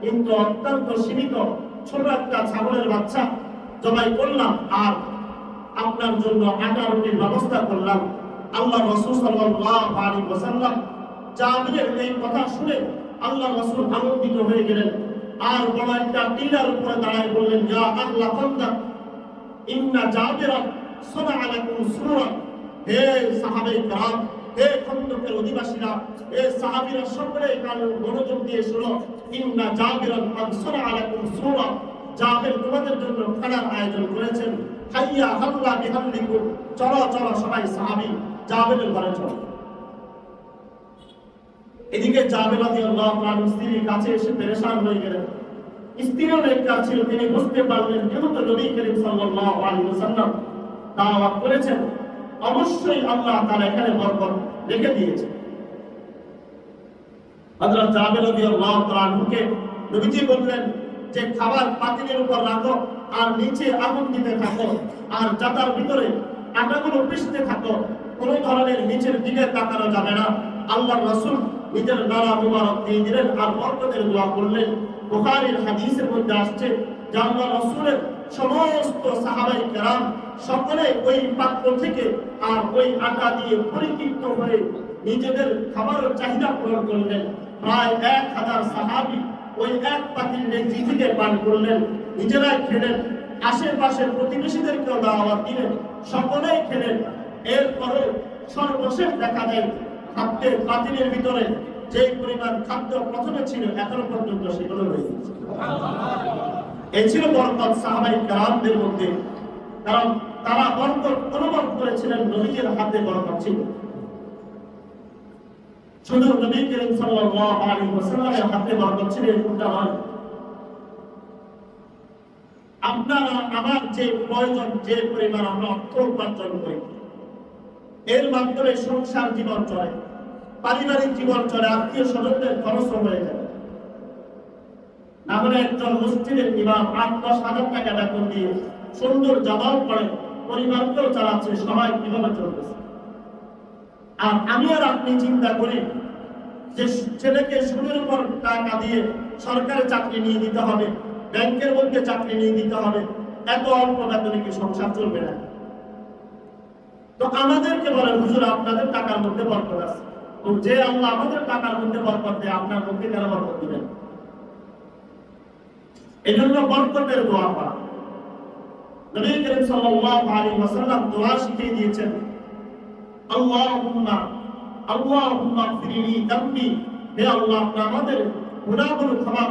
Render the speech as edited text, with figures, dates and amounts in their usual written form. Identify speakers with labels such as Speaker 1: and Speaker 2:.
Speaker 1: কিন্তু অত্যন্ত সীমিত ছোট একটা ছাগলের বাচ্চা জবাই করলাম আর আপনার জন্য আটা রুটির ব্যবস্থা করলাম। আল্লাহ রাসূল সাল্লাল্লাহু আলাইহি ওয়াসাল্লাম জাবিরের এই কথা শুনে আল্লাহ রাসূল আনন্দিত হয়ে গেলেন আর বড় একটা টিলার উপরে দাঁড়ায় বললেন, ইয়া আহলা খান্দক ইন্না জাবিরা সানাআ লাকুম সুরা। হে সাহাবায়ে কেরাম, হে খন্দকের অধিবাসীরা, হে সাহাবীরা, সকলে কান মনোযোগ দিয়ে শুনো। ইন্না জাবিরা সানাআ লাকুম সুরা, জাবির তোমাদের জন্য খানার আয়োজন করেছেন। হাইয়া হাল্লা বিহাল্লিকুম, চলো চলো সবাই সাহাবী জাবিরের ঘরে চলো। এদিকে জাবির রাদিয়াল্লাহু আনহু স্ত্রীর কাছে এসে পেরেশান হয়ে গেলেন। স্ত্রীও নেককার ছিল, তিনি বুঝতে পারলেন যেহেতু নবী করিম সাল্লাল্লাহু আলাইহি ওয়াসাল্লাম দাওয়াত করেছেন, অবশ্যই আল্লাহ তাআলা এখানে বরকত রেখে দিয়েছেন। হযরত জাবির রাদিয়াল্লাহু আনহুকে নবীজি বললেন যে খাবার পাতিলের উপর রাখো আর নিচে আগুন দিতে থাকো আর জাতার ভিতরে আটাগুলো পিষতে থাকো, কোন ধরনের নিচের দিকে তাকানো যাবে না। আল্লাহর রাসূল নিজের নারা মুবারক দিয়ে দিলেন আর বরকতের দোয়া করলেন। বুখারীর হাদিসের মধ্যে আসছে যে আল্লাহর রাসূলের সমস্ত সাহাবায়ে কেরাম সকলে ওই পাত্র থেকে আর ওই আটা দিয়ে পরিতৃপ্ত হয়ে নিজেদের খাবারের চাহিদা পূরণ করলেন। প্রায় 1000 সাহাবী ওই এক পাতিল রেজি থেকে পান করলেন, নিজেরাই খেলেন, আশেপাশের প্রতিবেশীদেরকেও দাওয়াত দিলেন, সকলেই খেলেন। এরপরে সর্বশেষ দেখা যায় খাদ্যের পাতিলের ভিতরে যে পরিমাণ খাদ্য প্রথমে ছিল এখনো পর্যন্ত সেগুলো রয়ে গেছে। এই ছিল বরকত সাহাবায়ে কেরামদের মধ্যে, কারণ তারা বরকত অনুভব করেছিলেন, নবীর হাতে বরকত ছিল। শুধু নবী করিম সাল্লাল্লাহু আলাইহি ওয়াসাল্লামের হাতে বরকত ছিল এরকমটা নয়। আপনারা আমার যে প্রয়োজন, যে পরিমাণ আমরা অর্থ উপার্জন করি, এর মাধ্যমে সংসার জীবন চলে, পারিবারিক জীবন চলে, আত্মীয় স্বজনদের খরচ হয়ে যাবে। না হলে একজন মসজিদের ইমাম 8-10 হাজার টাকা বেতন দিয়ে সুন্দর জামাও পড়ে, পরিবারকেও চালাচ্ছে, সবাই কিভাবে চলতেছে। আর আমি আর আপনি চিন্তা করি যে ছেলেকে সুদের উপর টাকা দিয়ে সরকারি চাকরি নিয়ে দিতে হবে, ব্যাংকের মধ্যে চাকরি নিয়ে দিতে হবে, এত অল্প বেতনে কি সংসার চলবে না? তো আমাদেরকে বলে হুজুর আপনাদের টাকার মধ্যে বরকত আছে। তো যে আল্লাহ আমাদের টাকার মধ্যে বরকত দেয়, আপনার মধ্যে কেন বরকত দিবেন? এই জন্য বরকতের দোয়া করা। নবী করিম সাল্লাল্লাহু আলাইহি ওয়াসাল্লাম দোয়া শিখিয়ে দিয়েছেন, আল্লাহুম্মা ইগফিরলি যামবি, হে আল্লাহ আমাদের গুনাহগুলো ক্ষমা